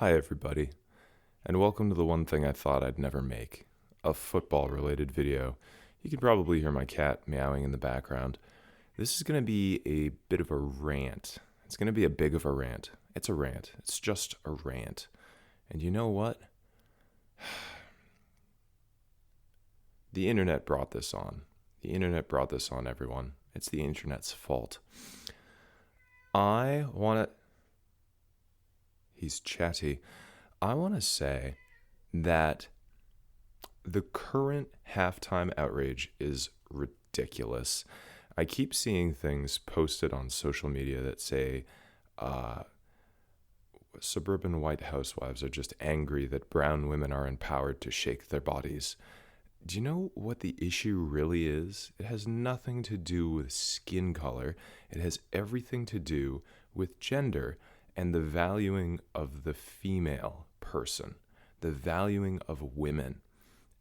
Hi, everybody, and welcome to the one thing I thought I'd never make, a football-related video. You can probably hear my cat meowing in the background. This is going to be a bit of a rant. It's going to be a big of a rant. It's a rant. It's just a rant. And you know what? The internet brought this on. The internet brought this on, everyone. It's the internet's fault. He's chatty. I want to say that the current halftime outrage is ridiculous. I keep seeing things posted on social media that say suburban white housewives are just angry that brown women are empowered to shake their bodies. Do you know what the issue really is? It has nothing to do with skin color. It has everything to do with gender and the valuing of the female person, the valuing of women,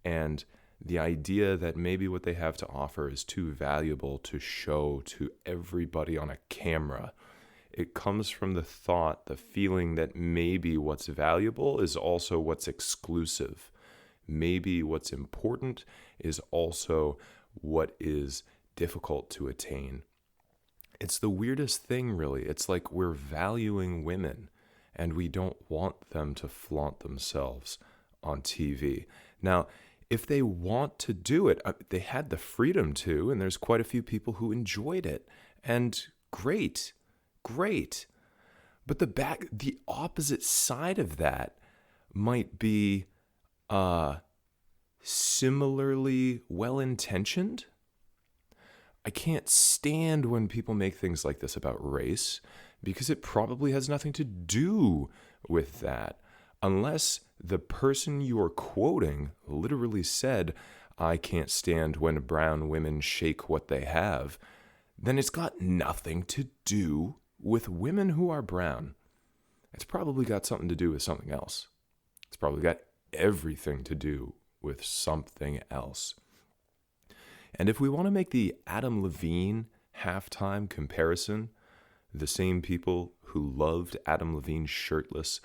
and the idea that maybe what they have to offer is too valuable to show to everybody on a camera. It comes from the thought, the feeling that maybe what's valuable is also what's exclusive. Maybe what's important is also what is difficult to attain. It's the weirdest thing, really. It's like we're valuing women and we don't want them to flaunt themselves on TV. Now, if they want to do it, they had the freedom to, and there's quite a few people who enjoyed it. And great. But the opposite side of that might be similarly well-intentioned. I can't stand when people make things like this about race because it probably has nothing to do with that. Unless the person you are quoting literally said, "I can't stand when brown women shake what they have," then it's got nothing to do with women who are brown. It's probably got something to do with something else. It's probably got everything to do with something else. And if we want to make the Adam Levine halftime comparison, the same people who loved Adam Levine shirtless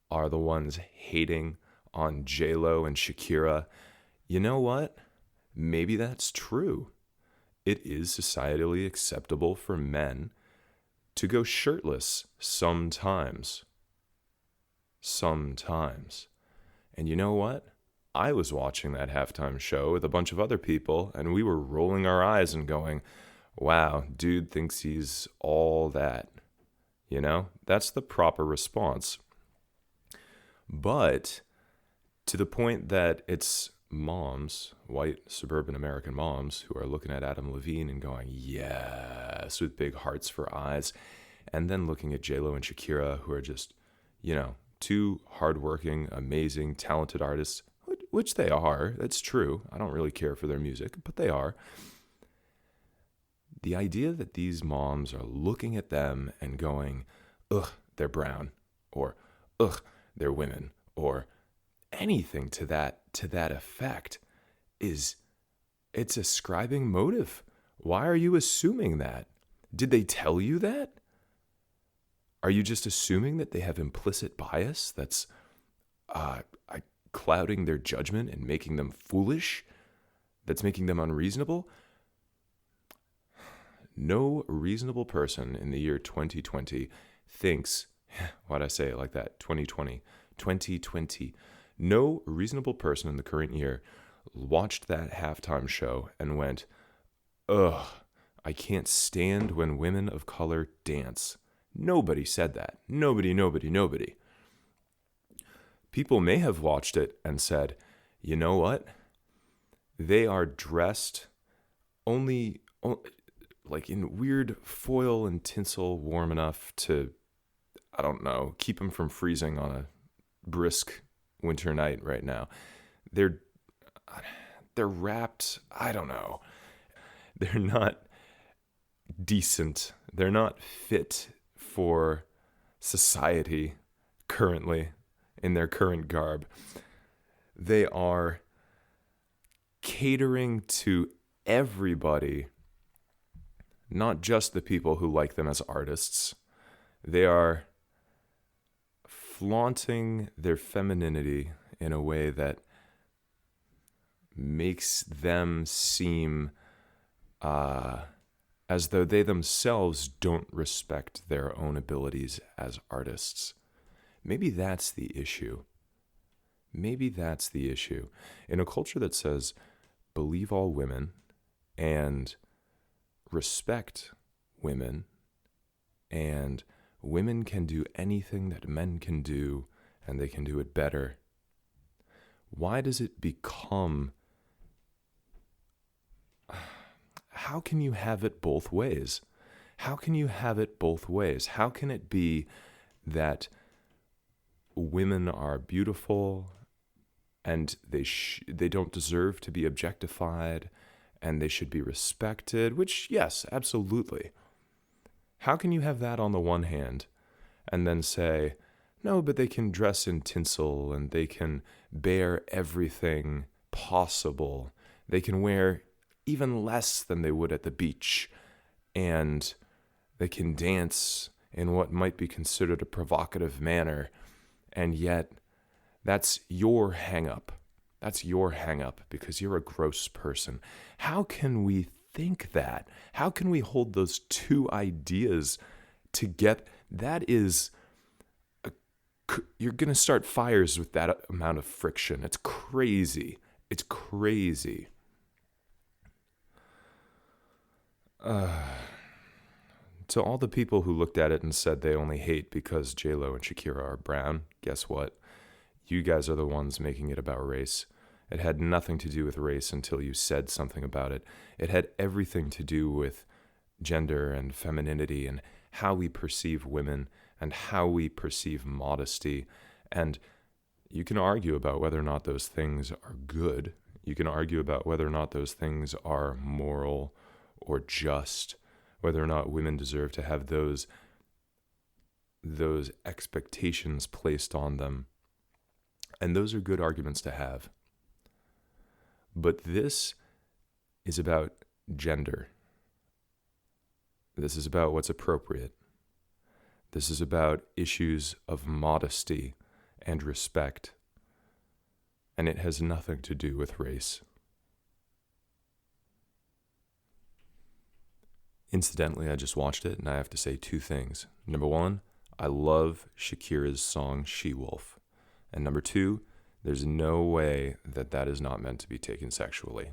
are the ones hating on J-Lo and Shakira. You know what? Maybe that's true. It is societally acceptable for men to go shirtless sometimes. Sometimes. And you know what? I was watching that halftime show with a bunch of other people, and we were rolling our eyes and going, wow, dude thinks he's all that. You know, that's the proper response. But to the point that it's moms, white suburban American moms, who are looking at Adam Levine and going, yes, with big hearts for eyes, and then looking at J-Lo and Shakira, who are just, two hardworking, amazing, talented artists, which they are. That's true. I don't really care for their music, but they are. The idea that these moms are looking at them and going, ugh, they're brown, or ugh, they're women, or anything to that effect it's ascribing motive. Why are you assuming that? Did they tell you that? Are you just assuming that they have implicit bias that's clouding their judgment and making them foolish? That's making them unreasonable? No reasonable person in the year 2020 thinks, why'd I say it like that? 2020. No reasonable person in the current year watched that halftime show and went, ugh, I can't stand when women of color dance. Nobody said that. Nobody. People may have watched it and said, you know what? They are dressed only like in weird foil and tinsel warm enough to, I don't know, keep them from freezing on a brisk winter night right now. They're wrapped, I don't know. They're not decent. They're not fit for society currently in their current garb. They are catering to everybody, not just the people who like them as artists. They are flaunting their femininity in a way that makes them seem as though they themselves don't respect their own abilities as artists. Maybe that's the issue. Maybe that's the issue. In a culture that says, believe all women and respect women, and women can do anything that men can do, and they can do it better, why does it become... How can you have it both ways? How can you have it both ways? How can it be that women are beautiful and they don't deserve to be objectified and they should be respected, which, yes, absolutely. How can you have that on the one hand and then say, no, but they can dress in tinsel and they can bear everything possible. They can wear even less than they would at the beach, and they can dance in what might be considered a provocative manner, and yet that's your hang-up. That's your hang-up because you're a gross person. How can we think that? How can we hold those two ideas together? That is... You're going to start fires with that amount of friction. It's crazy. It's crazy. To all the people who looked at it and said they only hate because J-Lo and Shakira are brown, guess what? You guys are the ones making it about race. It had nothing to do with race until you said something about it. It had everything to do with gender and femininity and how we perceive women and how we perceive modesty. And you can argue about whether or not those things are good. You can argue about whether or not those things are moral or just, whether or not women deserve to have those expectations placed on them. And those are good arguments to have. But this is about gender. This is about what's appropriate. This is about issues of modesty and respect. And it has nothing to do with race. Incidentally, I just watched it, and I have to say two things. Number one, I love Shakira's song She-Wolf. And number two, there's no way that that is not meant to be taken sexually.